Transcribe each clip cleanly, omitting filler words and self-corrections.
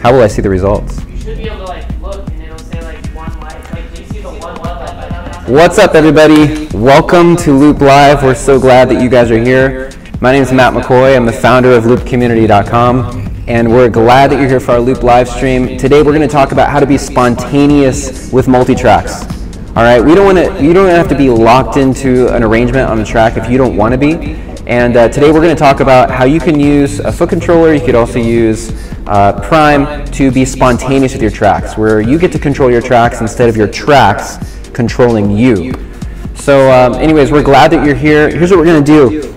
How will I see the results? You should be able to like look and it'll say like 1 like. Like, do you see the 1 like? What's up, everybody? Welcome to Loop Live. We're so glad that you guys are here. My name is Matt McCoy. I'm the founder of loopcommunity.com, and we're glad that you're here for our Loop live stream. Today we're going to talk about how to be spontaneous with multi-tracks. All right, you don't have to be locked into an arrangement on a track if you don't want to be. And today we're going to talk about how you can use a foot controller. You could also use Prime to be spontaneous with your tracks, where you get to control your tracks instead of your tracks controlling you. So anyways, we're glad that you're here. Here's what we're going to do.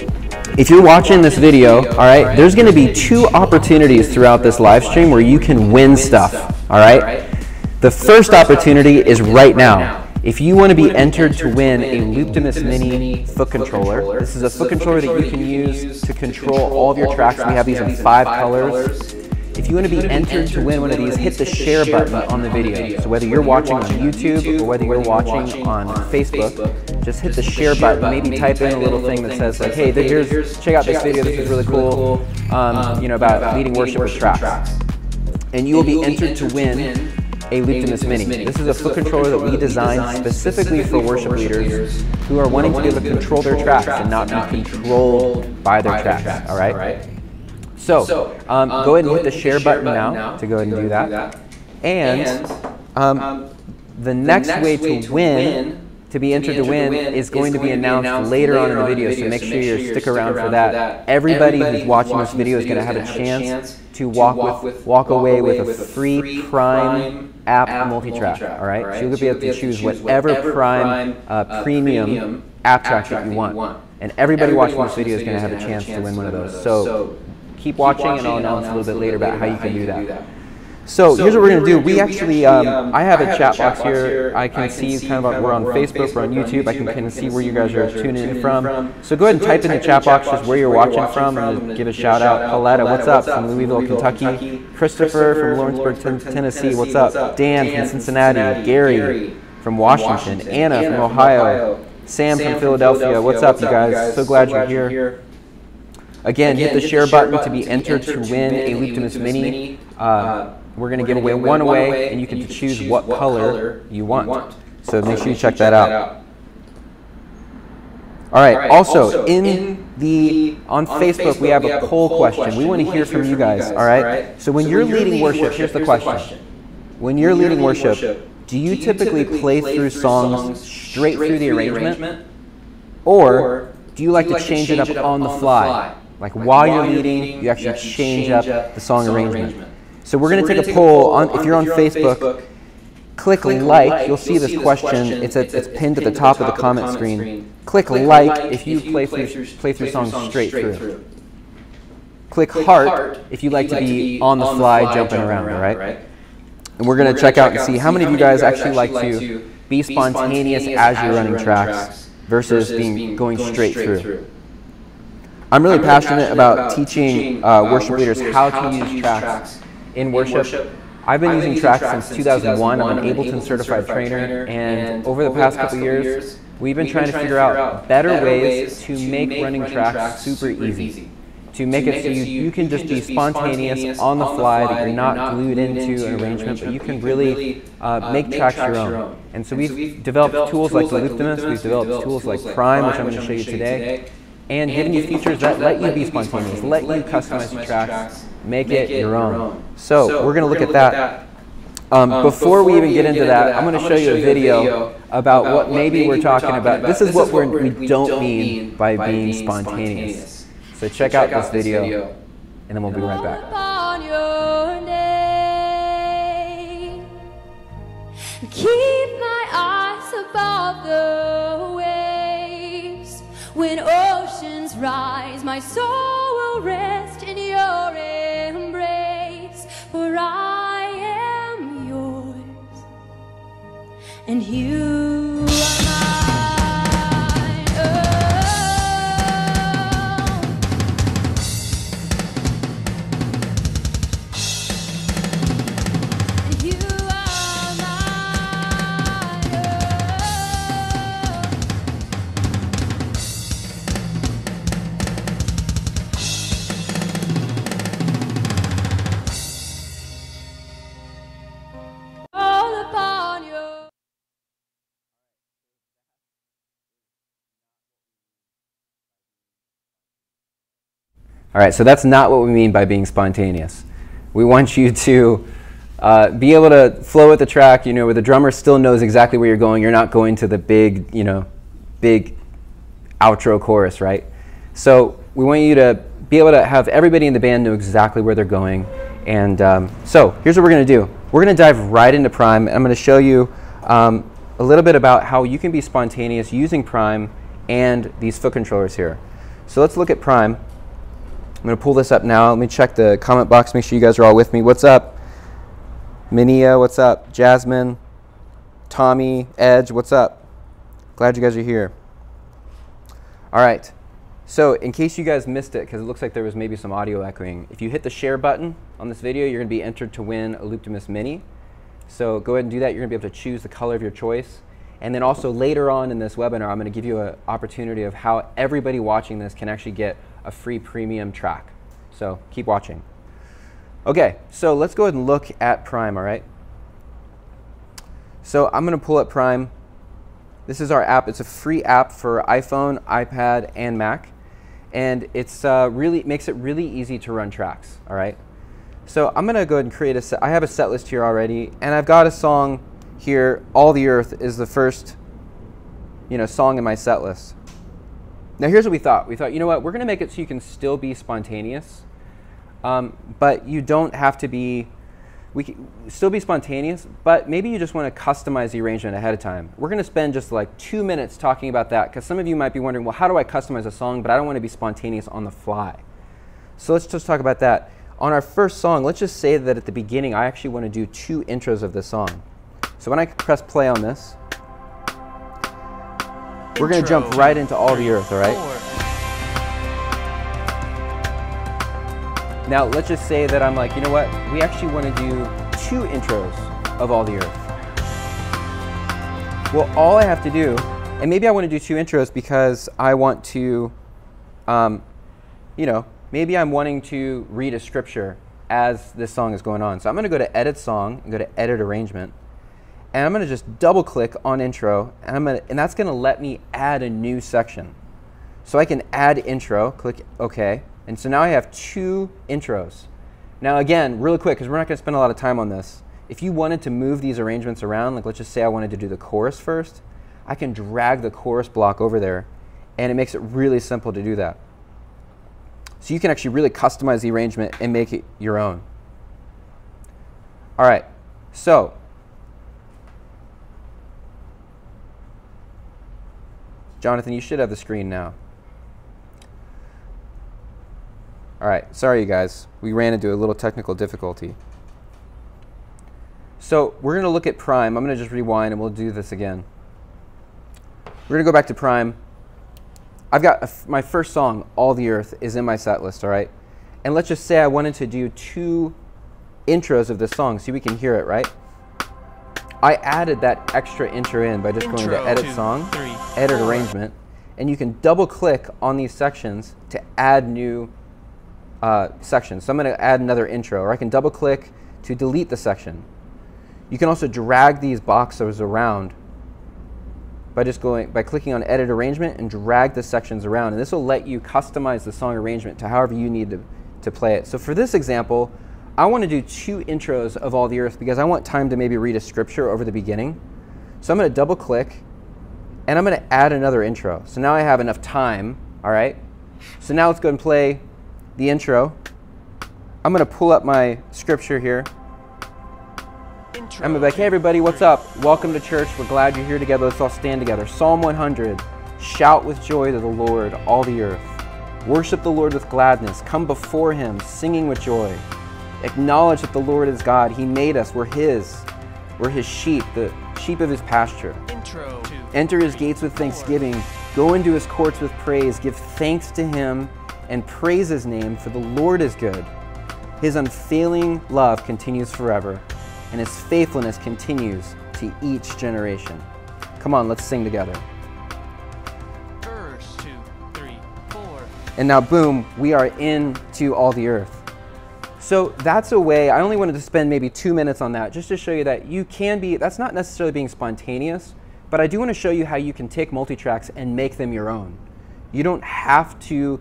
If you're watching this video, all right, there's going to be 2 opportunities throughout this live stream where you can win stuff, all right? The first opportunity is right now. If you want to be entered to win a Looptimus Mini foot controller, this is a foot controller that you can use to control all of your tracks. We have these in 5 colors. If you want to be entered to win one of these, hit the share button on the video. So whether you're watching on YouTube or whether you're watching on Facebook, just hit the share button. Maybe type in a little thing that says like, hey, check out this video. This is really cool. You know, about leading worship with tracks. And you will be entered to win a Looptimus Mini. This is a foot controller that we designed specifically for worship leaders who are wanting to be able to control their tracks and not be controlled by their tracks. All right. So, go ahead and hit the share button now to go ahead and do that. And the next way to win, to be entered to win, is going to be announced later on in the video, so make sure you stick around for that. Everybody who's watching this video is going to have a chance to walk away with a free Prime app multi-track, all right? So you'll be able to choose whatever Prime premium app track that you want. And everybody watching this video is going to have a chance to win one of those. So keep watching, and I'll announce a little bit later about how you can do that. So here's what we're going to do. We actually, I have a chat box here. I can see kind of, we're on Facebook, we're on YouTube. I can kind of see where you guys are tuning in from. So go ahead and type in the chat box just where you're watching from, and give a shout out. Pauletta, what's up, from Louisville, Kentucky. Christopher from Lawrenceburg, Tennessee, what's up. Dan from Cincinnati. Gary from Washington. Anna from Ohio. Sam from Philadelphia. What's up, you guys? So glad you're here. Again, hit the share button to be entered to win a Looptimus Mini. We're going to give away one away, and you can choose what color you want. So make sure you check that out. All right. Also, on Facebook, we have a poll question. We want to hear from you guys. All right. So when you're leading worship, here's the question: when you're leading worship, do you typically play through songs straight through the arrangement, or do you like to change it up on the fly? Like while you're leading, you actually change up the song arrangement. So we're going to take a poll. If you're on Facebook, click like. You'll see this question. It's pinned at the top of the comment screen. Click like if you play through songs straight through. Click heart if you like to be on the fly, jumping around, all right? And we're going to check out and see how many of you guys actually like to be spontaneous as you're running tracks versus going straight through. I'm really passionate about teaching worship leaders how to use tracks in worship. I've been using tracks since 2001. I'm an Ableton certified trainer, and over the past couple years, we've been trying to figure out better ways to make running tracks super easy. To make it so you can just be spontaneous on the fly, that you're not glued into an arrangement, but you can really make tracks your own. And so we've developed tools like the Looptimus, we've developed tools like Prime, which I'm going to show you today, and giving you features that let you be spontaneous, let you customize your tracks, make it your own. So we're going to look at that. Before we even get into that, I'm going to show you a video about what maybe we're talking about. This is what we don't mean by being spontaneous. So check out this video, and then we'll be right back. Keep my eyes above the waves. When oceans rise, my soul will rest in your embrace. For I am yours, and you are mine. And you are mine. All right, so that's not what we mean by being spontaneous. We want you to be able to flow with the track, you know, where the drummer still knows exactly where you're going. You're not going to the big, you know, big outro chorus, right? So we want you to be able to have everybody in the band know exactly where they're going. And so here's what we're going to do. We're going to dive right into Prime. I'm going to show you a little bit about how you can be spontaneous using Prime and these foot controllers here. So let's look at Prime. I'm going to pull this up now. Let me check the comment box, make sure you guys are all with me. What's up? Minia, what's up? Jasmine, Tommy, Edge, what's up? Glad you guys are here. All right. So in case you guys missed it, because it looks like there was maybe some audio echoing, if you hit the share button on this video, you're going to be entered to win a Looptimus Mini. So go ahead and do that. You're going to be able to choose the color of your choice. And then also later on in this webinar, I'm going to give you an opportunity of how everybody watching this can actually get a free premium track. So keep watching. Okay, so let's go ahead and look at Prime, all right? So I'm going to pull up Prime. This is our app. It's a free app for iPhone, iPad, and Mac. And it's makes it really easy to run tracks, all right? So I'm going to go ahead and create a set. I have a set list here already, and I've got a song here. All the Earth is the first, you know, song in my set list. Now here's what we thought. We thought, you know what, we're going to make it so you can still be spontaneous, but you don't have to be, we can still be spontaneous, but maybe you just want to customize the arrangement ahead of time. We're going to spend just like 2 minutes talking about that, because some of you might be wondering, well, how do I customize a song, but I don't want to be spontaneous on the fly. So let's just talk about that. On our first song, let's just say that at the beginning, I actually want to do 2 intros of this song. So when I press play on this, we're going to jump right into All the Earth, all right? Now, let's just say that I'm like, you know what? We actually want to do 2 intros of All the Earth. Well, all I have to do, and maybe I want to do 2 intros because I want to, you know, maybe I'm wanting to read a scripture as this song is going on. So I'm going to go to Edit Song and go to Edit Arrangement. And I'm going to just double click on intro, and that's going to let me add a new section. So I can add intro, click OK, and so now I have 2 intros. Now again, really quick, because we're not going to spend a lot of time on this, if you wanted to move these arrangements around, like let's just say I wanted to do the chorus first, I can drag the chorus block over there, and it makes it really simple to do that. So you can actually really customize the arrangement and make it your own. All right, so Jonathan, you should have the screen now. All right, sorry you guys. We ran into a little technical difficulty. So we're going to look at Prime. I'm going to just rewind and we'll do this again. We're going to go back to Prime. I've got my first song, All the Earth, is in my set list, all right? And let's just say I wanted to do 2 intros of this song so we can hear it, right? I added that extra intro in by just going to Edit Song, Edit Arrangement, and you can double click on these sections to add new sections. So I'm going to add another intro, or I can double click to delete the section. You can also drag these boxes around by clicking on Edit Arrangement and drag the sections around, and this will let you customize the song arrangement to however you need to play it. So for this example, I want to do 2 intros of All the Earth because I want time to maybe read a scripture over the beginning. So I'm going to double click and I'm going to add another intro. So now I have enough time, all right? So now let's go and play the intro. I'm going to pull up my scripture here. I'm going to be like, hey everybody, what's up? Welcome to church. We're glad you're here together. Let's all stand together. Psalm 100. Shout with joy to the Lord, all the earth. Worship the Lord with gladness. Come before him, singing with joy. Acknowledge that the Lord is God. He made us. We're his. We're his sheep, the sheep of his pasture. Enter his gates with thanksgiving. Go into his courts with praise. Give thanks to him and praise his name, for the Lord is good. His unfailing love continues forever, and his faithfulness continues to each generation. Come on, let's sing together. Verse 2, 3, 4. And now, boom, we are into All the Earth. So that's a way, I only wanted to spend maybe 2 minutes on that, just to show you that you can be, that's not necessarily being spontaneous, but I do want to show you how you can take multi-tracks and make them your own. You don't have to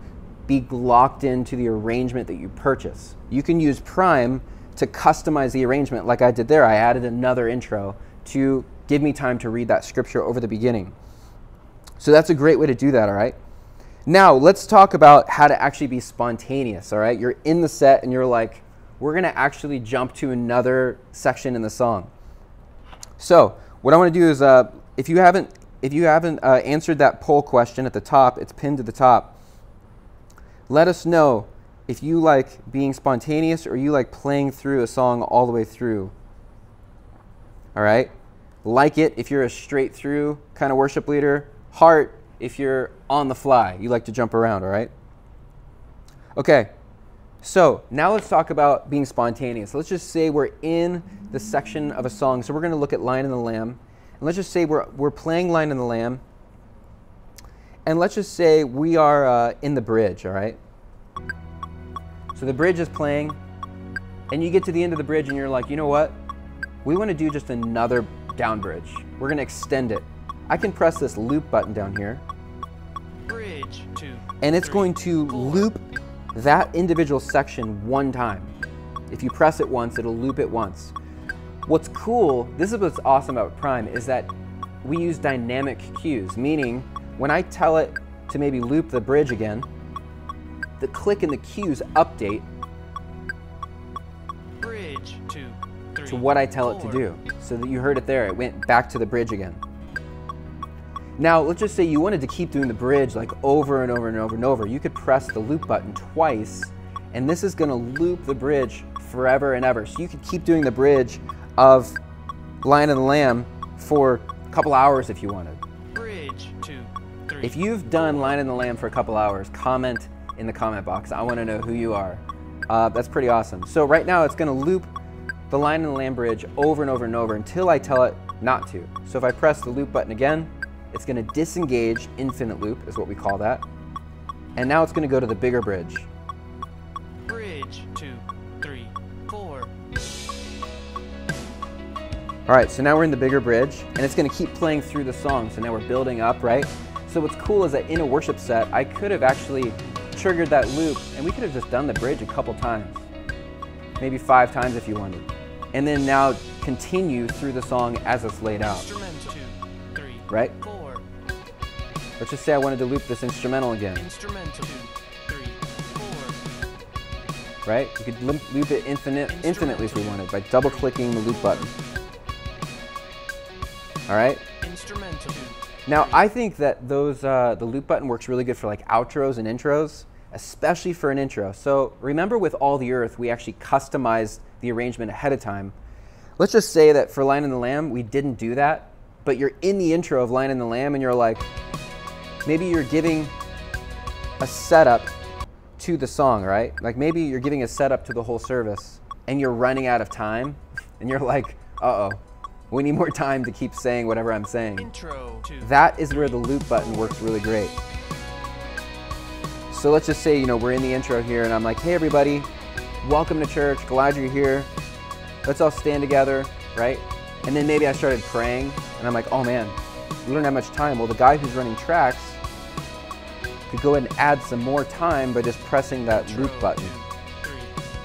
be locked into the arrangement that you purchase. You can use Prime to customize the arrangement like I did there. I added another intro to give me time to read that scripture over the beginning. So that's a great way to do that, all right? Now, let's talk about how to actually be spontaneous, all right? You're in the set and you're like, we're gonna actually jump to another section in the song. So what I wanna do is, if you haven't answered that poll question at the top, it's pinned to the top, let us know if you like being spontaneous or you like playing through a song all the way through, all right? Like it if you're a straight through kind of worship leader. Heart if you're on the fly, you like to jump around, all right? Okay, so now let's talk about being spontaneous. Let's just say we're in the section of a song. So we're going to look at Lion and the Lamb. And let's just say we're playing Lion and the Lamb. And let's just say we are in the bridge, all right? So the bridge is playing, and you get to the end of the bridge and you're like, you know what? We want to do just another down bridge. We're going to extend it. I can press this loop button down here. Bridge 2. And it's going to loop that individual section one time. If you press it once, it'll loop it once. What's cool, this is what's awesome about Prime, is that we use dynamic cues, meaning when I tell it to maybe loop the bridge again, the click and the cues update Bridge 2, 3, to what I tell it 4. to do. So that you heard it there, it went back to the bridge again. Now, let's just say you wanted to keep doing the bridge like over and over and over and over. You could press the loop button twice, and this is gonna loop the bridge forever and ever. So you could keep doing the bridge of Lion and the Lamb for a couple hours if you wanted. Bridge 2, 3. If you've done Lion and the Lamb for a couple hours, comment in the comment box. I wanna know who you are. That's pretty awesome. So right now it's gonna loop the Lion and the Lamb bridge over and over and over until I tell it not to. So if I press the loop button again, it's going to disengage infinite loop, is what we call that. And now it's going to go to the bigger bridge. Bridge 2, 3, 4. All right, so now we're in the bigger bridge, and it's going to keep playing through the song. So now we're building up, right? So what's cool is that in a worship set, I could have actually triggered that loop, and we could have just done the bridge a couple times, maybe 5 times if you wanted. And then now continue through the song as it's laid out, Instrumental 2, 3, right? 4. Let's just say I wanted to loop this instrumental again, Instrumental 2, 3, 4. right? You could loop it infinitely if we wanted by double-clicking the loop button. All right? Instrumental 2. Now, I think that the loop button works really good for like outros and intros, especially for an intro. So remember with All the Earth, we actually customized the arrangement ahead of time. Let's just say that for Lion and the Lamb, we didn't do that, but you're in the intro of Lion and the Lamb and you're like, maybe you're giving a setup to the song, right? Like maybe you're giving a setup to the whole service and you're running out of time and you're like, uh-oh, we need more time to keep saying whatever I'm saying. Intro 2. That is where the loop button works really great. So let's just say, you know, we're in the intro here and I'm like, hey everybody, welcome to church, glad you're here. Let's all stand together, right? And then maybe I started praying and I'm like, oh man, we don't have much time. Well, the guy who's running tracks could go ahead and add some more time by just pressing that loop button. 2, 3,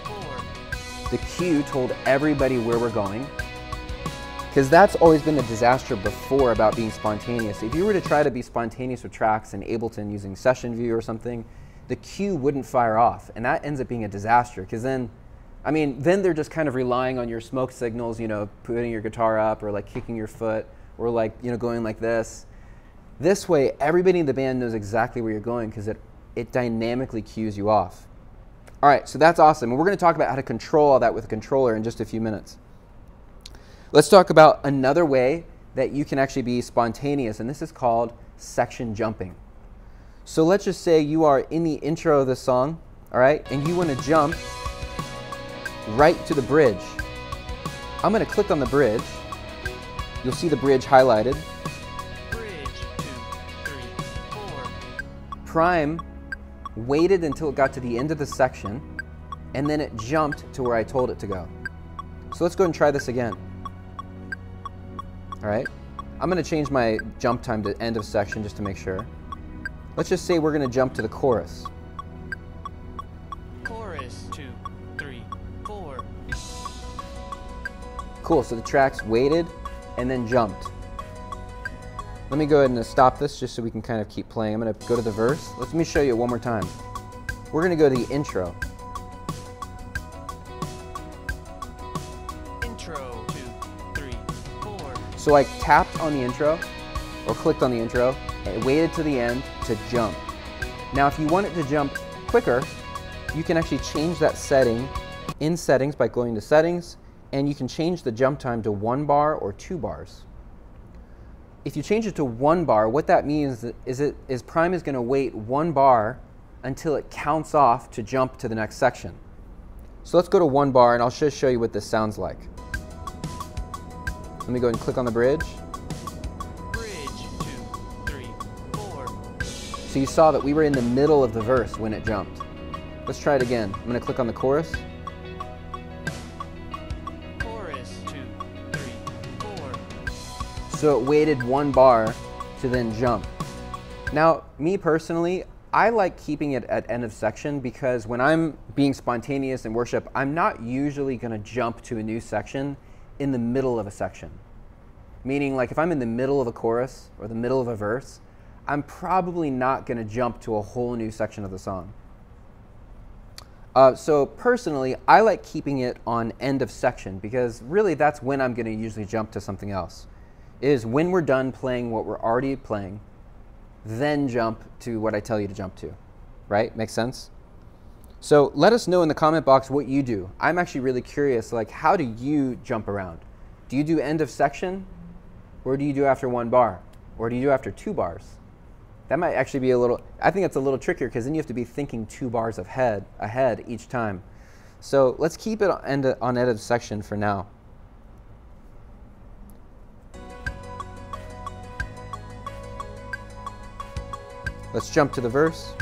4. The cue told everybody where we're going, because that's always been a disaster before about being spontaneous. If you were to try to be spontaneous with tracks in Ableton using Session View or something, the cue wouldn't fire off, and that ends up being a disaster, because then, I mean, then they're just kind of relying on your smoke signals, you know, putting your guitar up or like kicking your foot or like, you know, going like this. This way, everybody in the band knows exactly where you're going because it dynamically cues you off. All right, so that's awesome. And we're going to talk about how to control all that with a controller in just a few minutes. Let's talk about another way that you can actually be spontaneous, and this is called section jumping. So let's just say you are in the intro of the song, all right, and you want to jump right to the bridge. I'm going to click on the bridge. You'll see the bridge highlighted. Bridge 2, 3, 4. Prime waited until it got to the end of the section, and then it jumped to where I told it to go. So let's go and try this again. All right, I'm going to change my jump time to end of section just to make sure. Let's just say we're going to jump to the chorus. Cool, so the tracks waited and then jumped. Let me go ahead and stop this just so we can kind of keep playing. I'm gonna go to the verse. Let me show you it one more time. We're gonna go to the intro. Intro, 2, 3, 4. So I tapped on the intro, or clicked on the intro, and it waited to the end to jump. Now if you want it to jump quicker, you can actually change that setting in settings by going to settings, and you can change the jump time to 1 bar or 2 bars. If you change it to 1 bar, what that means is Prime is going to wait 1 bar until it counts off to jump to the next section. So let's go to 1 bar and I'll just show you what this sounds like. Let me go ahead and click on the bridge. Bridge, 2, 3, 4. So you saw that we were in the middle of the verse when it jumped. Let's try it again. I'm going to click on the chorus. Chorus, 2, 3, 4. So it waited 1 bar to then jump. Now, me personally, I like keeping it at end of section because when I'm being spontaneous in worship, I'm not usually going to jump to a new section in the middle of a section. Meaning, like if I'm in the middle of a chorus or the middle of a verse, I'm probably not going to jump to a whole new section of the song. So personally, I like keeping it on end of section because really that's when I'm going to usually jump to something else. Is when we're done playing what we're already playing, then jump to what I tell you to jump to, right? Makes sense? So let us know in the comment box what you do. I'm actually really curious, like how do you jump around? Do you do end of section? Or do you do after 1 bar? Or do you do after 2 bars? That might actually be a little, I think it's a little trickier because then you have to be thinking 2 bars ahead each time. So let's keep it on end of section for now. Let's jump to the verse.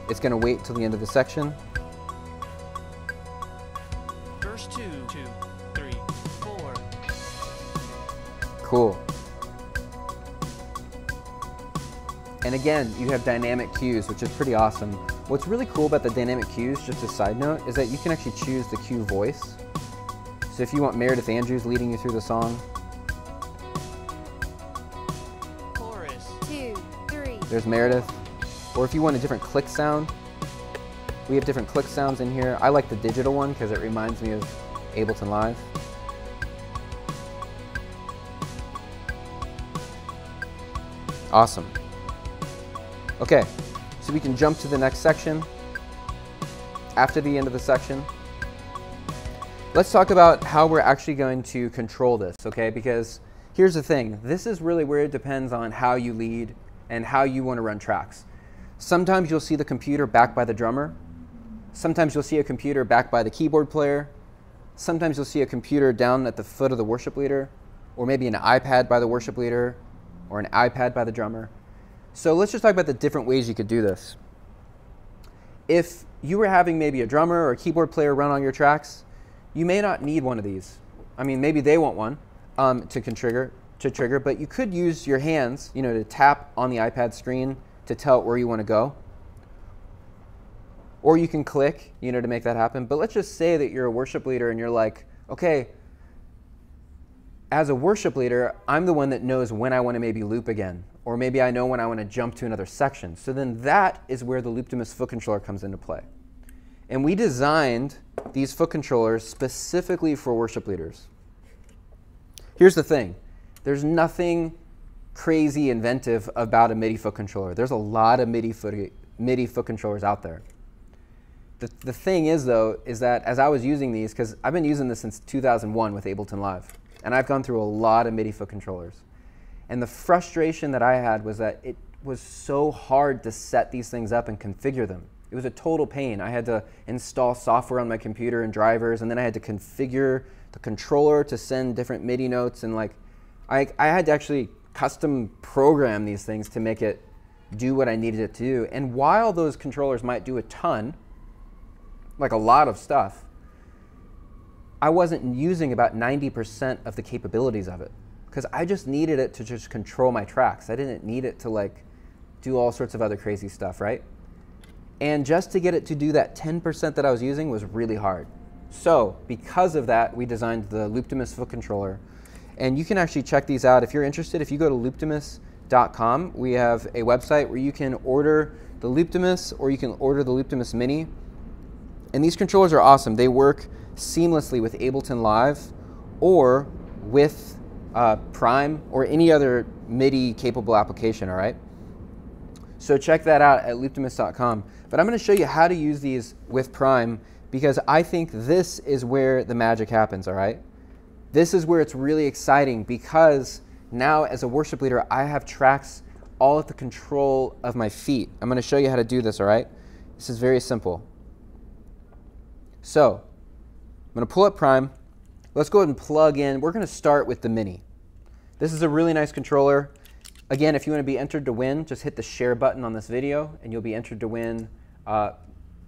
It's going to wait till the end of the section. Verse 2, 2, 3, 4. Cool. And again, you have dynamic cues, which is pretty awesome. What's really cool about the dynamic cues, just a side note, is that you can actually choose the cue voice. So if you want Meredith Andrews leading you through the song, Chorus, 2, 3. there's Meredith. Or if you want a different click sound, we have different click sounds in here. I like the digital one because it reminds me of Ableton Live. Awesome. Okay, so we can jump to the next section after the end of the section. Let's talk about how we're actually going to control this, okay? Because here's the thing. This is really where it depends on how you lead and how you want to run tracks. Sometimes you'll see the computer backed by the drummer. Sometimes you'll see a computer backed by the keyboard player. Sometimes you'll see a computer down at the foot of the worship leader, or maybe an iPad by the worship leader, or an iPad by the drummer. So let's just talk about the different ways you could do this. If you were having maybe a drummer or a keyboard player run on your tracks, you may not need one of these. I mean, maybe they want one to trigger, but you could use your hands, you know, to tap on the iPad screen to tell it where you want to go. Or you can click, you know, to make that happen. But let's just say that you're a worship leader and you're like, okay, as a worship leader, I'm the one that knows when I want to maybe loop again. Or maybe I know when I want to jump to another section. So then that is where the Looptimus foot controller comes into play. And we designed these foot controllers specifically for worship leaders. Here's the thing. There's nothing crazy inventive about a MIDI foot controller. There's a lot of MIDI foot controllers out there. The thing is, though, is that as I was using these, because I've been using this since 2001 with Ableton Live, and I've gone through a lot of MIDI foot controllers. And the frustration that I had was that it was so hard to set these things up and configure them. It was a total pain. I had to install software on my computer and drivers, and then I had to configure the controller to send different MIDI notes, and like I had to actually custom program these things to make it do what I needed it to do. And while those controllers might do a ton, like a lot of stuff, I wasn't using about 90% of the capabilities of it because I just needed it to just control my tracks. I didn't need it to like do all sorts of other crazy stuff, right? And just to get it to do that 10% that I was using was really hard. So because of that, we designed the Looptimus foot controller. And you can actually check these out. If you're interested, if you go to looptimus.com, we have a website where you can order the Looptimus or you can order the Looptimus Mini. And these controllers are awesome. They work seamlessly with Ableton Live or with Prime or any other MIDI capable application, all right? So check that out at looptimus.com. But I'm going to show you how to use these with Prime because I think this is where the magic happens, all right? This is where it's really exciting because now as a worship leader, I have tracks all at the control of my feet. I'm going to show you how to do this, all right? This is very simple. So I'm going to pull up Prime. Let's go ahead and plug in. We're going to start with the Mini. This is a really nice controller. Again, if you want to be entered to win, just hit the share button on this video and you'll be entered to win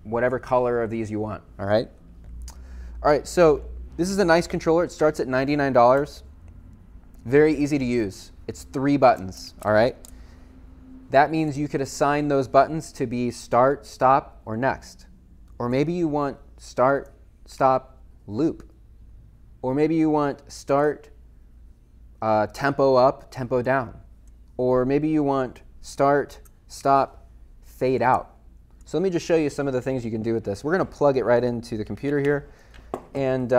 whatever color of these you want, all right? All right, so this is a nice controller. It starts at $99. Very easy to use. It's 3 buttons, all right? That means you could assign those buttons to be start, stop, or next. Or maybe you want start, stop, loop. Or maybe you want start, tempo up, tempo down. Or maybe you want start, stop, fade out. So let me just show you some of the things you can do with this. We're going to plug it right into the computer here. And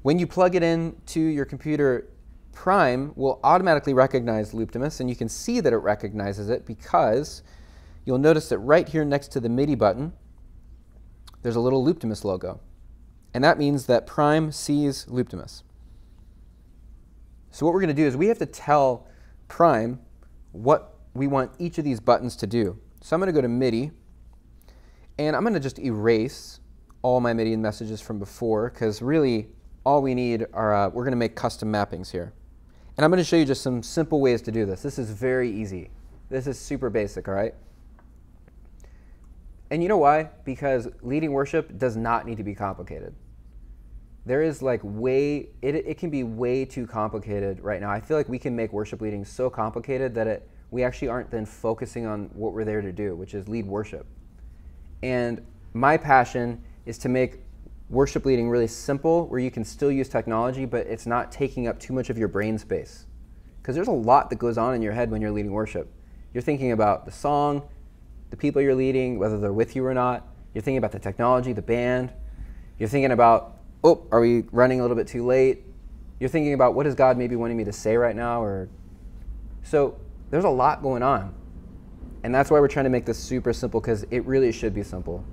when you plug it into your computer, Prime will automatically recognize Looptimus. And you can see that it recognizes it because you'll notice that right here next to the MIDI button, there's a little Looptimus logo. And that means that Prime sees Looptimus. So what we're going to do is we have to tell Prime what we want each of these buttons to do. So I'm going to go to MIDI, and I'm going to just erase all my MIDI messages from before, because really all we need are, we're going to make custom mappings here. And I'm going to show you just some simple ways to do this. This is very easy. This is super basic, all right? And you know why? Because leading worship does not need to be complicated. There is like it can be way too complicated right now. I feel like we can make worship leading so complicated that we actually aren't then focusing on what we're there to do, which is lead worship. And my passion is to make worship leading really simple, where you can still use technology, but it's not taking up too much of your brain space. Because there's a lot that goes on in your head when you're leading worship. You're thinking about the song, the people you're leading, whether they're with you or not. You're thinking about the technology, the band. You're thinking about, oh, are we running a little bit too late? You're thinking about, what is God maybe wanting me to say right now? So there's a lot going on. And that's why we're trying to make this super simple, because it really should be simple.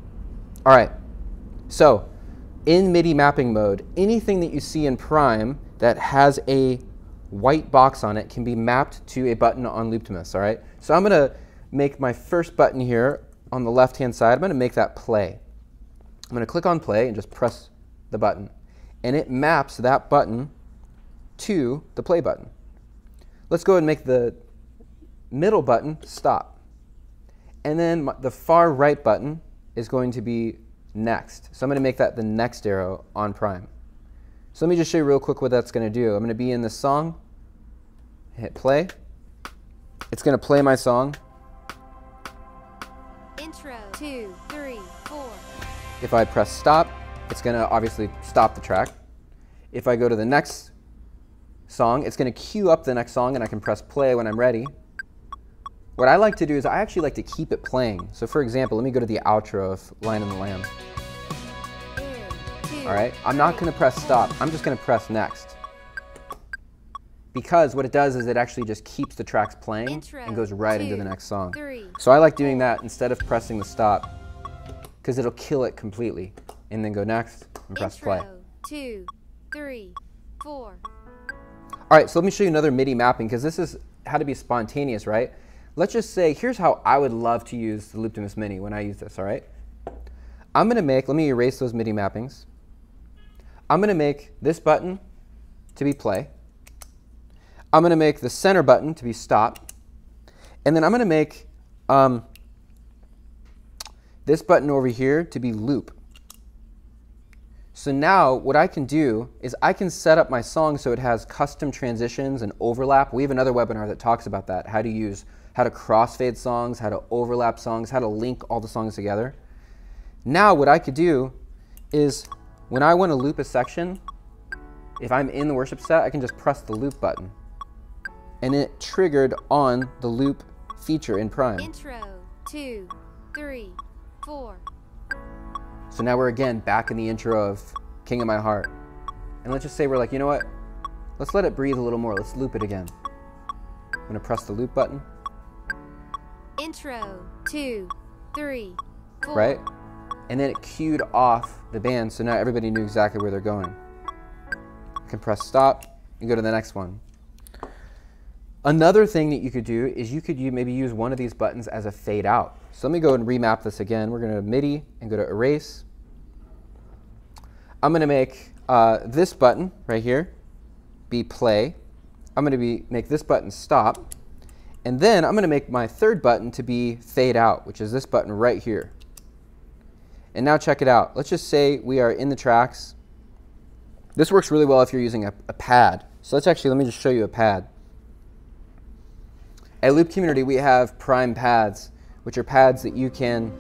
All right, so in MIDI mapping mode, anything that you see in Prime that has a white box on it can be mapped to a button on Looptimus, all right? So I'm going to make my first button here on the left-hand side. I'm going to make that play. I'm going to click on play and just press the button. And it maps that button to the play button. Let's go ahead and make the middle button stop. And then the far right button is going to be next. So I'm going to make that the next arrow on Prime. So let me just show you real quick what that's going to do. I'm going to be in this song, hit play. It's going to play my song. Intro 2, 3, 4. If I press stop, it's going to obviously stop the track. If I go to the next song, it's going to queue up the next song, and I can press play when I'm ready. What I like to do is I actually like to keep it playing. So for example, let me go to the outro of Lion and the Lamb. All right, I'm not going to press stop. I'm just going to press next. Because what it does is it actually just keeps the tracks playing and goes right into the next song. So I like doing that instead of pressing the stop, because it'll kill it completely. And then go next and press play. 2, 3, 4. All right, so let me show you another MIDI mapping, because this is how to be spontaneous, right? Let's just say, here's how I would love to use the Looptimus Mini when I use this, all right? I'm going to make, let me erase those MIDI mappings. I'm going to make this button to be play. I'm going to make the center button to be stop. And then I'm going to make this button over here to be loop. So now what I can do is I can set up my song so it has custom transitions and overlap. We have another webinar that talks about that, how to use how to crossfade songs, how to overlap songs, how to link all the songs together. Now what I could do is when I want to loop a section, if I'm in the worship set, I can just press the loop button. And it triggered on the loop feature in Prime. Intro 2, 3, 4. So now we're again back in the intro of King of My Heart. And let's just say we're like, you know what? Let's let it breathe a little more. Let's loop it again. I'm going to press the loop button. Intro 2, 3, 4. Right? And then it cued off the band, so now everybody knew exactly where they're going. You can press stop and go to the next one. Another thing that you could do is you could maybe use one of these buttons as a fade out. So let me go and remap this again. We're going to MIDI and go to erase. I'm going to make this button right here be play. I'm going to make this button stop. And then I'm going to make my third button to be fade out, which is this button right here. And now check it out. Let's just say we are in the tracks. This works really well if you're using a pad. So let me just show you a pad. At Loop Community, we have Prime pads, which are pads that you can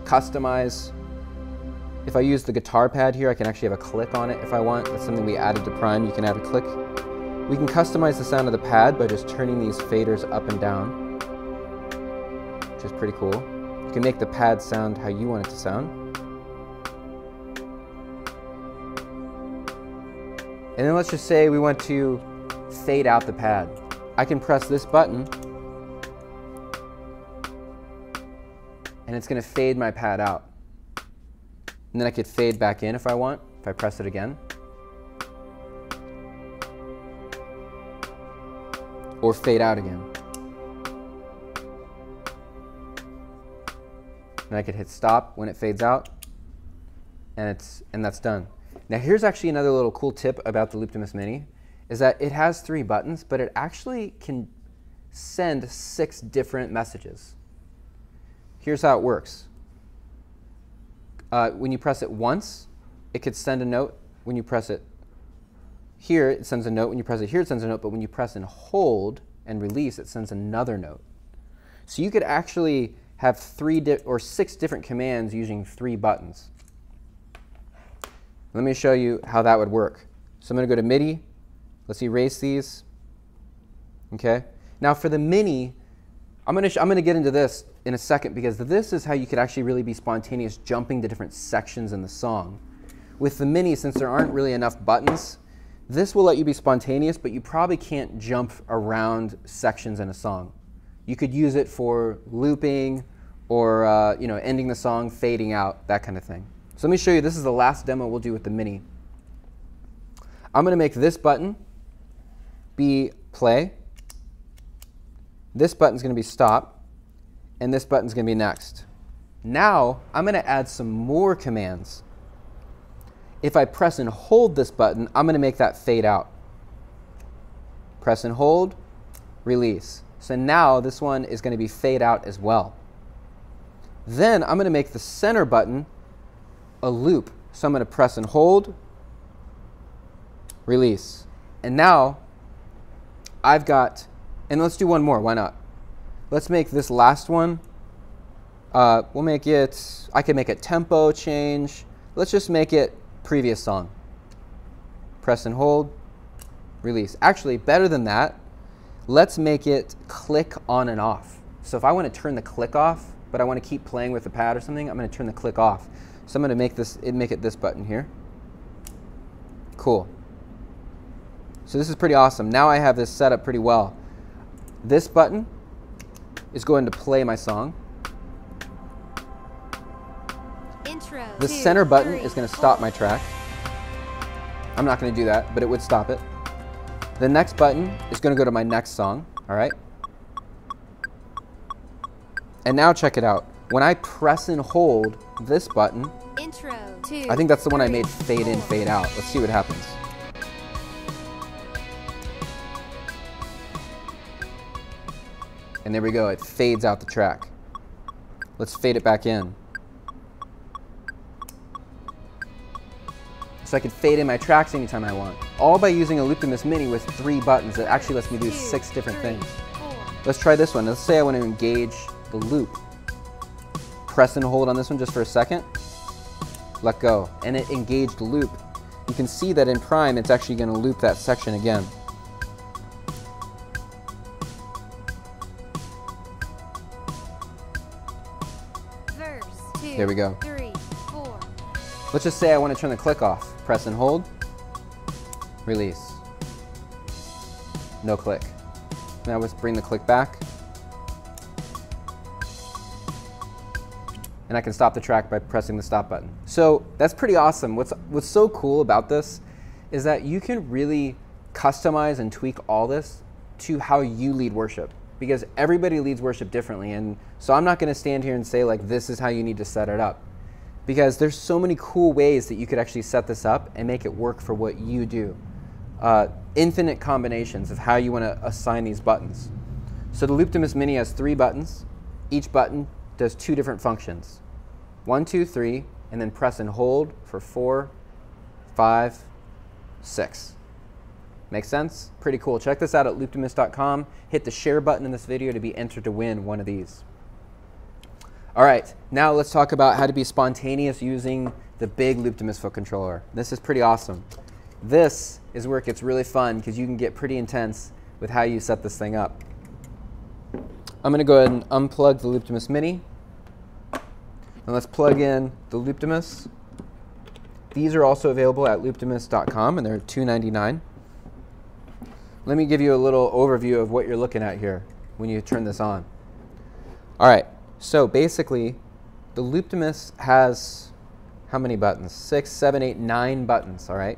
customize. If I use the guitar pad here, I can actually have a click on it if I want. That's something we added to Prime. You can add a click. We can customize the sound of the pad by just turning these faders up and down, which is pretty cool. You can make the pad sound how you want it to sound. And then let's just say we want to fade out the pad. I can press this button, and it's going to fade my pad out. And then I could fade back in if I want, if I press it again. Or fade out again. And I could hit stop when it fades out, and that's done. Now here's actually another little cool tip about the Looptimus Mini, is that it has 3 buttons, but it actually can send 6 different messages. Here's how it works. When you press it once, it could send a note. When you press it here, it sends a note. When you press it here, it sends a note. But when you press and hold and release, it sends another note. So you could actually have 6 different commands using 3 buttons. Let me show you how that would work. So I'm going to go to MIDI. Let's erase these. Okay. Now for the Mini, I'm going to get into this in a second, because this is how you could actually really be spontaneous, jumping to different sections in the song. With the Mini, since there aren't really enough buttons, this will let you be spontaneous, but you probably can't jump around sections in a song. You could use it for looping or ending the song, fading out, that kind of thing. So let me show you. This is the last demo we'll do with the Mini. I'm going to make this button be play. This button's going to be stop. And this button's going to be next. Now I'm going to add some more commands. If I press and hold this button, I'm going to make that fade out. Press and hold, release. So now this one is going to be fade out as well. Then I'm going to make the center button a loop. So I'm going to press and hold, release. And now I've got, and let's do one more, why not? Let's make this last one, we'll make it, I can make a tempo change. Let's just make it previous song. Press and hold, release. Actually, better than that, let's make it click on and off. So if I want to turn the click off, but I want to keep playing with the pad or something, I'm going to turn the click off. So I'm going to make it this button here. Cool. So this is pretty awesome. Now I have this set up pretty well. This button is going to play my song. Intro. The 2, center button 3, is going to stop my track. I'm not going to do that, but it would stop it. The next button is going to go to my next song, all right? And now check it out. When I press and hold this button, Intro 2, I think that's the one I 3, made fade in, 4. fade out. Let's see what happens. And there we go, it fades out the track. Let's fade it back in. So I can fade in my tracks anytime I want. All by using a Looptimus Mini with 3 buttons that actually lets me do 6 different things. 4. Let's try this one. Let's say I want to engage the loop. Press and hold on this one just for a second. Let go, and it engaged the loop. You can see that in Prime, it's actually going to loop that section again. Verse 2, There we go. 3, 4. Let's just say I want to turn the click off. Press and hold. Release. No click. Now let's bring the click back. And I can stop the track by pressing the stop button. So that's pretty awesome. What's so cool about this is that you can really customize and tweak all this to how you lead worship, because everybody leads worship differently. And so I'm not going to stand here and say like this is how you need to set it up, because there's so many cool ways that you could actually set this up and make it work for what you do. Infinite combinations of how you want to assign these buttons. So the Looptimus Mini has 3 buttons. Each button does 2 different functions. 1, 2, 3, and then press and hold for 4, 5, 6. Make sense? Pretty cool. Check this out at looptimus.com. Hit the share button in this video to be entered to win one of these. All right, now let's talk about how to be spontaneous using the big Looptimus foot controller. This is pretty awesome. This is where it gets really fun because you can get pretty intense with how you set this thing up. I'm going to go ahead and unplug the Looptimus Mini. And let's plug in the Looptimus. These are also available at looptimus.com, and they're $2.99. Let me give you a little overview of what you're looking at here when you turn this on. All right, so basically, the Looptimus has how many buttons? 6, 7, 8, 9 buttons, all right?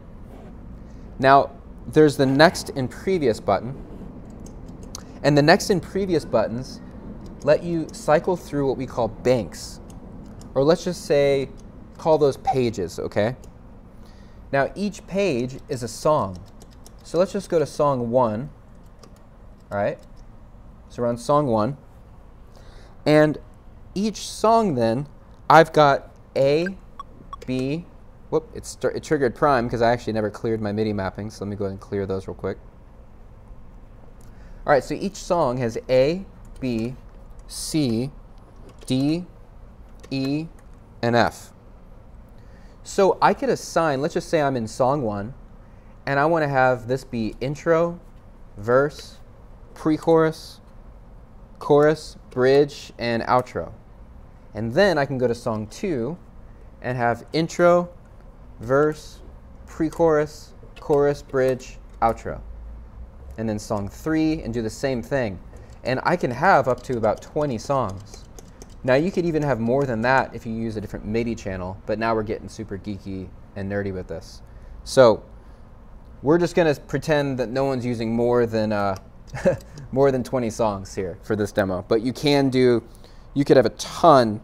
Now, there's the next and previous button. And the next and previous buttons let you cycle through what we call banks. Or let's just say, call those pages, okay? Now, each page is a song. So let's just go to song 1, all right? So we're on song 1. And each song then, I've got A, B, whoop, it triggered Prime because I actually never cleared my MIDI mapping, so let me go ahead and clear those real quick. All right, so each song has A, B, C, D, E, and F. So I could assign, let's just say I'm in song 1, and I want to have this be intro, verse, pre-chorus, chorus, bridge, and outro. And then I can go to song 2 and have intro, verse, pre-chorus, chorus, bridge, outro. And then song 3 and do the same thing. And I can have up to about 20 songs. Now you could even have more than that if you use a different MIDI channel, but now we're getting super geeky and nerdy with this. So we're just going to pretend that no one's using more than more than 20 songs here for this demo. But you could have a ton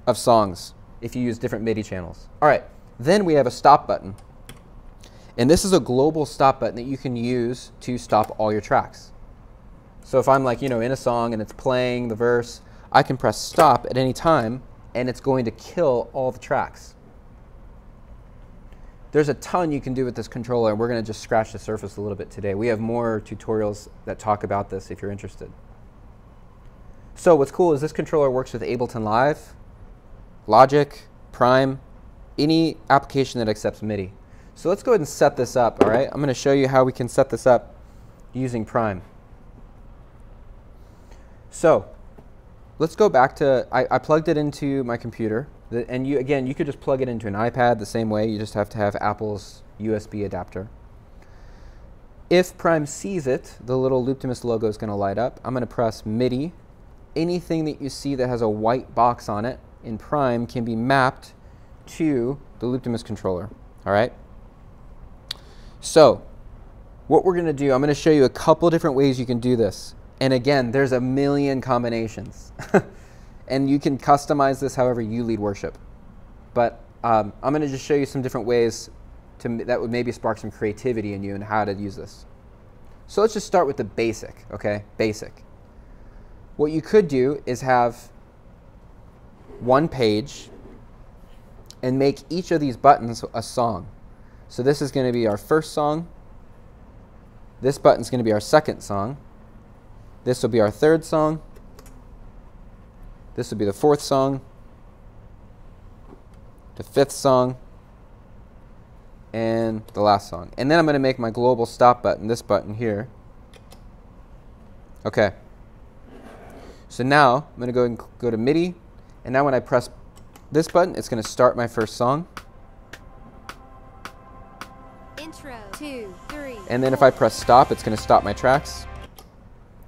of songs if you use different MIDI channels. All right, then we have a stop button. And this is a global stop button that you can use to stop all your tracks. So if I'm like, in a song and it's playing the verse, I can press stop at any time and it's going to kill all the tracks. There's a ton you can do with this controller, and we're going to just scratch the surface a little bit today. We have more tutorials that talk about this if you're interested. So what's cool is this controller works with Ableton Live, Logic, Prime, any application that accepts MIDI. So let's go ahead and set this up, all right? I'm going to show you how we can set this up using Prime. So let's go back to, I plugged it into my computer. And again, you could just plug it into an iPad the same way. You just have to have Apple's USB adapter. If Prime sees it, the little Looptimus logo is going to light up. I'm going to press MIDI. Anything that you see that has a white box on it in Prime can be mapped to the Looptimus controller, all right? So what we're going to do, I'm going to show you a couple different ways you can do this. And again, there's a million combinations. And you can customize this however you lead worship. But I'm going to just show you some different ways that would maybe spark some creativity in you and how to use this. So let's just start with the basic, okay? Basic. What you could do is have one page and make each of these buttons a song. So this is going to be our first song. This button's going to be our second song. This will be our third song. This will be the fourth song, the fifth song, and the last song. And then I'm going to make my global stop button, this button here. Okay. So now I'm going to go and go to MIDI, and now when I press this button, it's going to start my first song. Intro, 2, 3. And then if I press stop, it's going to stop my tracks.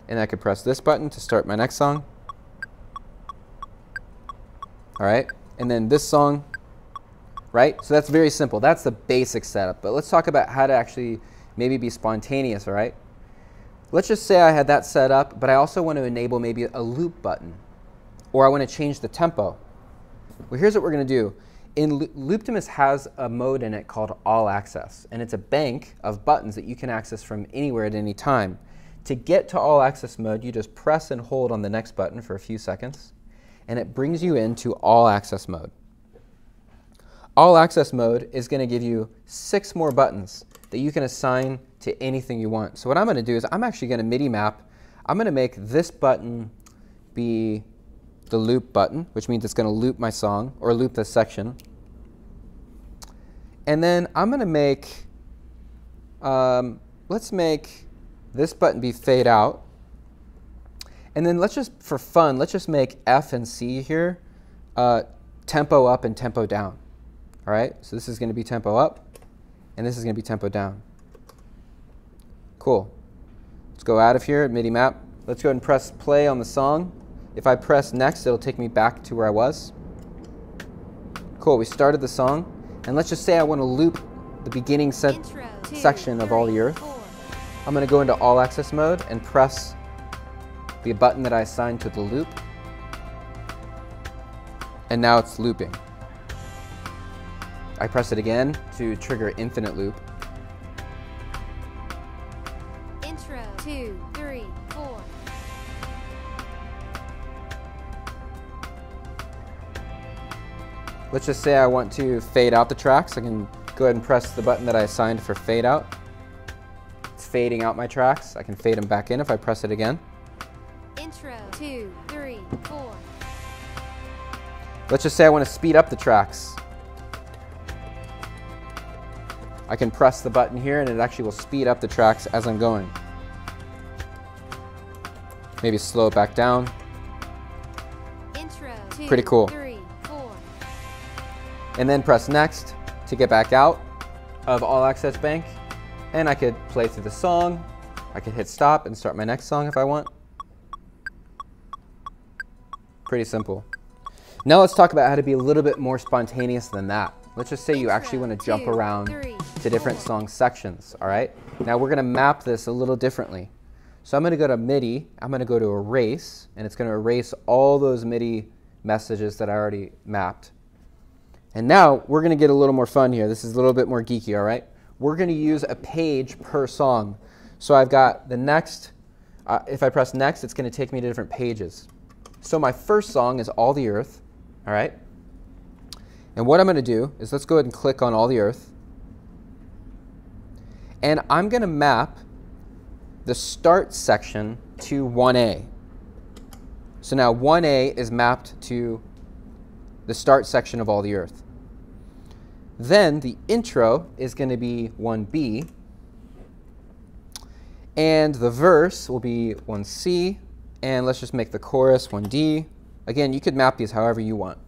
And I could press this button to start my next song. All right. And then this song, right? So that's very simple. That's the basic setup. But let's talk about how to actually maybe be spontaneous, all right? Let's just say I had that set up, but I also want to enable maybe a loop button, or I want to change the tempo. Well, here's what we're going to do. Looptimus has a mode in it called All Access, and it's a bank of buttons that you can access from anywhere at any time. To get to All Access mode, you just press and hold on the next button for a few seconds, and it brings you into All Access mode. All Access mode is going to give you 6 more buttons that you can assign to anything you want. So what I'm going to do is I'm actually going to MIDI map. I'm going to make this button be the loop button, which means it's going to loop my song or loop this section. And then I'm going to make, let's make this button be fade out. And then let's just, for fun, let's just make F and C here tempo up and tempo down. All right, so this is going to be tempo up, and this is going to be tempo down. Cool. Let's go out of here, MIDI map. Let's go ahead and press play on the song. If I press next, it'll take me back to where I was. Cool, we started the song. And let's just say I want to loop the beginning section of All the Earth. 4. I'm going to go into All Access mode and press the button that I assigned to the loop. And now it's looping. I press it again to trigger infinite loop. Intro, 2, 3, 4. Let's just say I want to fade out the tracks. I can go ahead and press the button that I assigned for fade out. It's fading out my tracks. I can fade them back in if I press it again. Intro, 2, 3, 4. Let's just say I want to speed up the tracks. I can press the button here and it actually will speed up the tracks as I'm going. Maybe slow it back down. Intro, 2, Pretty cool. 3, 4. And then press next to get back out of All Access Bank. And I could play through the song. I could hit stop and start my next song if I want. Pretty simple. Now let's talk about how to be a little bit more spontaneous than that. Let's just say you actually want to jump around to different song sections, all right? Now we're going to map this a little differently. So I'm going to go to MIDI, I'm going to go to erase, and it's going to erase all those MIDI messages that I already mapped. And now we're going to get a little more fun here. This is a little bit more geeky, all right? We're going to use a page per song. So I've got the next, if I press next, it's going to take me to different pages. So my first song is All the Earth, all right? And what I'm going to do is let's go ahead and click on All the Earth. And I'm going to map the start section to 1A. So now 1A is mapped to the start section of All the Earth. Then the intro is going to be 1B. And the verse will be 1C. And let's just make the chorus 1D. Again, you could map these however you want.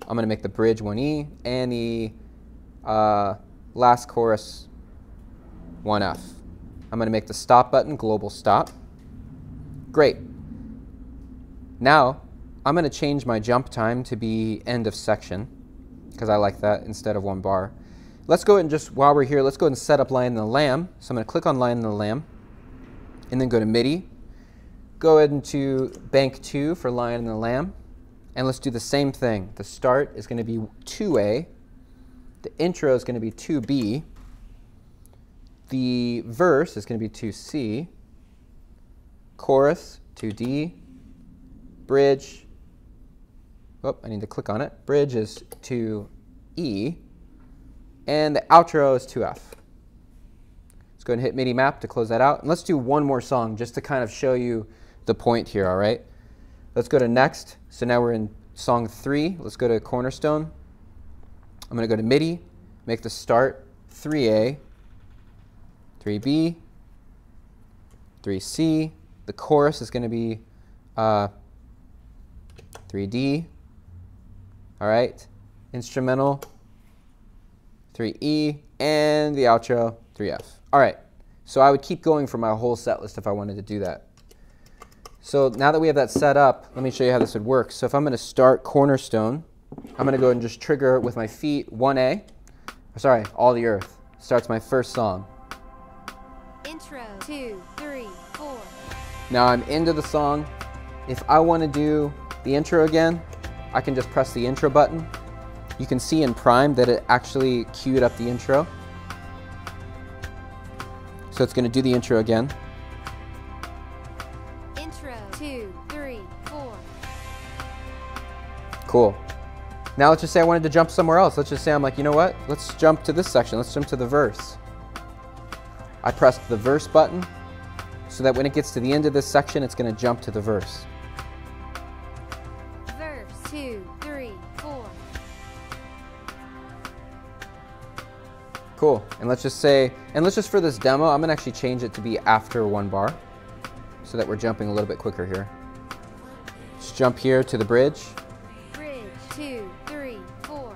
I'm going to make the bridge 1E and the last chorus 1F. I'm going to make the stop button global stop. Great. Now, I'm going to change my jump time to be end of section, because I like that instead of 1 bar. Let's go ahead and just, while we're here, let's go ahead and set up Lion and the Lamb. So I'm going to click on Lion and the Lamb, and then go to MIDI. Go ahead into Bank 2 for Lion and the Lamb. And let's do the same thing. The start is going to be 2A. The intro is going to be 2B. The verse is going to be 2C. Chorus, 2D. Bridge, oh, I need to click on it. Bridge is 2E. And the outro is 2F. Let's go ahead and hit MIDI map to close that out. And let's do one more song just to kind of show you the point here, all right? Let's go to next. So now we're in song 3. Let's go to Cornerstone. I'm going to go to MIDI, make the start 3A, 3B, 3C. The chorus is going to be 3D. All right. Instrumental 3E, and the outro 3F. All right. So I would keep going for my whole set list if I wanted to do that. So now that we have that set up, let me show you how this would work. So if I'm going to start Cornerstone, I'm going to go ahead and just trigger with my feet 1A. Sorry, All the Earth. Starts my first song. Intro 2, 3, 4. Now I'm into the song. If I want to do the intro again, I can just press the intro button. You can see in Prime that it actually queued up the intro. So it's going to do the intro again. Intro 2, 3, 4. Cool. Now let's just say I wanted to jump somewhere else. Let's just say I'm like, you know what? Let's jump to this section. Let's jump to the verse. I pressed the verse button so that when it gets to the end of this section, it's going to jump to the verse. Verse 2, 3, 4. Cool. And let's just say, and let's just for this demo, I'm going to actually change it to be after 1 bar so that we're jumping a little bit quicker here. Just jump here to the bridge. Bridge 2, 3, 4.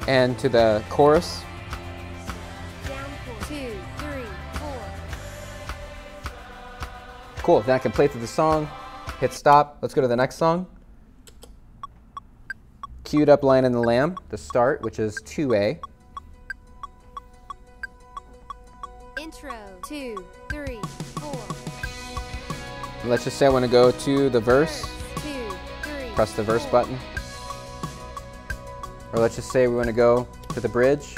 And to the chorus. Downpour 2, 3, 4. Cool. Then I can play through the song, hit stop. Let's go to the next song. Queued up Lion and the Lamb, the start, which is 2A. Intro 2, 3, 4. And let's just say I want to go to the verse. 2, 3. Press the verse 4. button. Or let's just say we want to go to the bridge.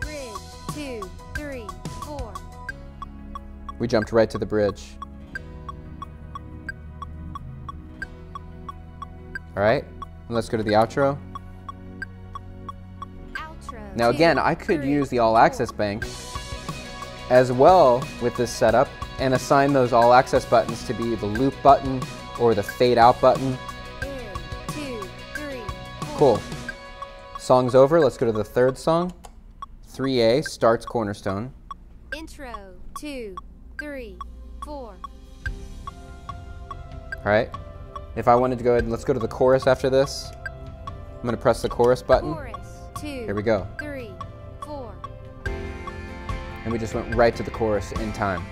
Bridge 2, 3, 4. We jumped right to the bridge. All right, and let's go to the outro. Outro. Now 2, again, I could 3, use the All 4. Access Bank as well with this setup and assign those All Access buttons to be the loop button or the fade out button. In 2, 3, 4. Cool. Song's over. Let's go to the third song. 3A starts Cornerstone. Intro 2, 3, 4. All right. If I wanted to go ahead and let's go to the chorus after this. I'm going to press the chorus button. Chorus 2, Here we go. 3, 4. And we just went right to the chorus in time.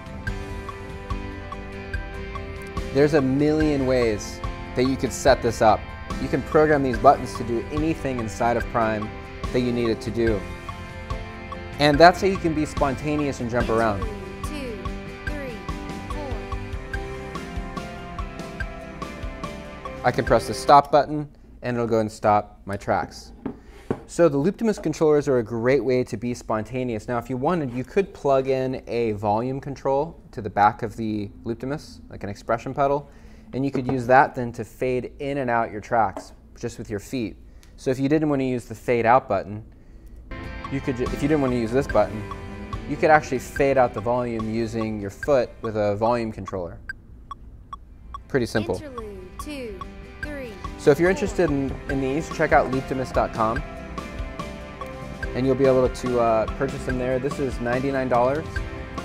There's a million ways that you could set this up. You can program these buttons to do anything inside of Prime that you need it to do. And that's how you can be spontaneous and jump around. 2, 3, 4. I can press the stop button and it'll go and stop my tracks. So the Looptimus controllers are a great way to be spontaneous. Now if you wanted, you could plug in a volume control to the back of the Looptimus, like an expression pedal, and you could use that then to fade in and out your tracks just with your feet. So if you didn't want to use the fade out button, you could, if you didn't want to use this button, you could actually fade out the volume using your foot with a volume controller. Pretty simple. Interlude 2, 3. So if you're interested in these, check out looptimus.com and you'll be able to purchase them there. This is $99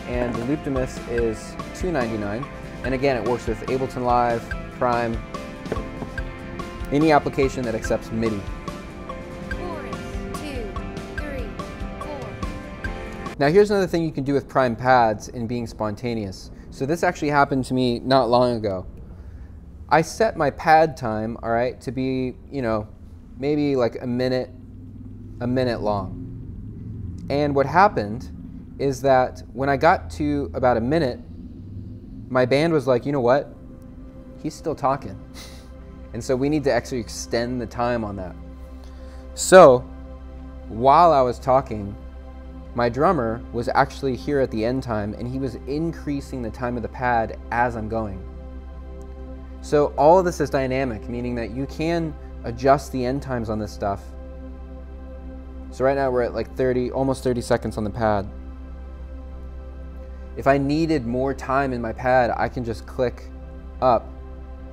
and the Looptimus is $299. And again, it works with Ableton Live, Prime, any application that accepts MIDI. Chorus 2, 3, 4. Now here's another thing you can do with Prime pads in being spontaneous. So this actually happened to me not long ago. I set my pad time, all right, to be, you know, maybe like a minute long. And what happened is that when I got to about a minute, my band was like, you know what? He's still talking. And so we need to actually extend the time on that. So while I was talking, my drummer was actually here at the end time and he was increasing the time of the pad as I'm going. So all of this is dynamic, meaning that you can adjust the end times on this stuff. So right now we're at like 30, almost 30 seconds on the pad. If I needed more time in my pad, I can just click up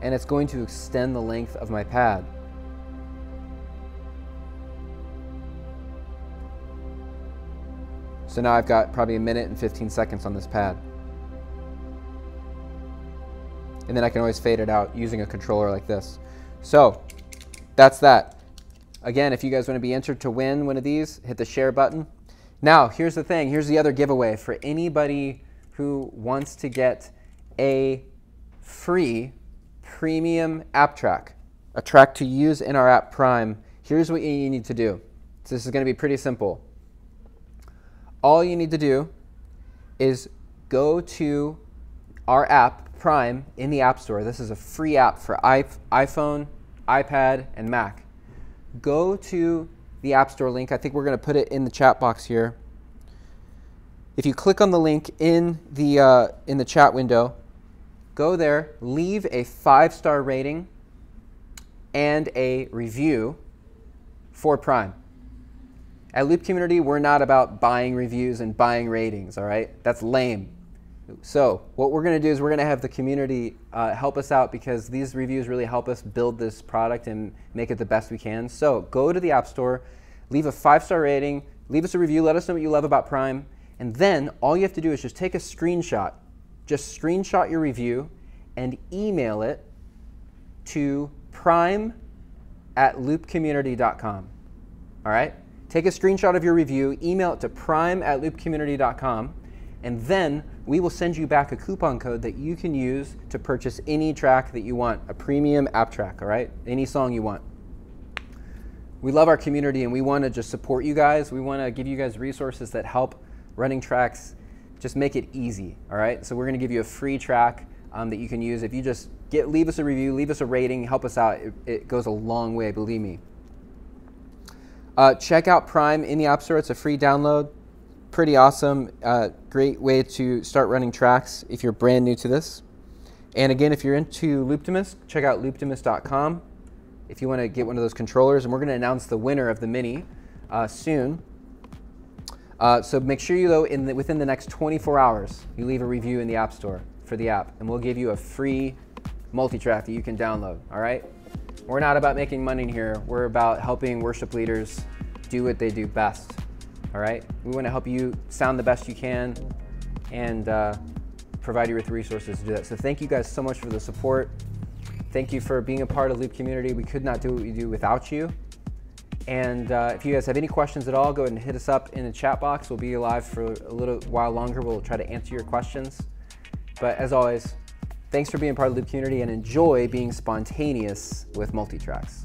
and it's going to extend the length of my pad. So now I've got probably 1 minute and 15 seconds on this pad. And then I can always fade it out using a controller like this. So that's that. Again, if you guys want to be entered to win one of these, hit the share button. Now, here's the thing. Here's the other giveaway for anybody who wants to get a free premium app track, a track to use in our app Prime. Here's what you need to do. So this is going to be pretty simple. All you need to do is go to our app Prime in the App Store. This is a free app for iPhone, iPad, and Mac. Go to the App Store link. I think we're going to put it in the chat box here. If you click on the link in the chat window, go there, leave a 5-star rating and a review for Prime. At Loop Community, we're not about buying reviews and buying ratings, all right? That's lame. So what we're going to do is we're going to have the community help us out, because these reviews really help us build this product and make it the best we can. So go to the App Store, leave a 5-star rating, leave us a review, let us know what you love about Prime, and then all you have to do is just take a screenshot. Just screenshot your review and email it to prime@loopcommunity.com. All right? Take a screenshot of your review, email it to prime@loopcommunity.com, and then we will send you back a coupon code that you can use to purchase any track that you want, a premium app track, all right? Any song you want. We love our community and we want to just support you guys. We want to give you guys resources that help running tracks, just make it easy, all right? So we're going to give you a free track that you can use. If you just leave us a review, leave us a rating, help us out. It goes a long way, believe me. Check out Prime in the App Store. It's a free download. Pretty awesome. Great way to start running tracks if you're brand new to this. And again, if you're into Looptimus, check out looptimus.com if you want to get one of those controllers. And we're going to announce the winner of the Mini soon. So make sure you, though, within the next 24 hours, you leave a review in the App Store for the app, and we'll give you a free multi-track that you can download, all right? We're not about making money here. We're about helping worship leaders do what they do best, all right? We want to help you sound the best you can and provide you with resources to do that. So thank you guys so much for the support. Thank you for being a part of Loop Community. We could not do what we do without you. And if you guys have any questions at all, go ahead and hit us up in the chat box. We'll be live for a little while longer. We'll try to answer your questions. But as always, thanks for being part of Loop Community, and enjoy being spontaneous with multi-tracks.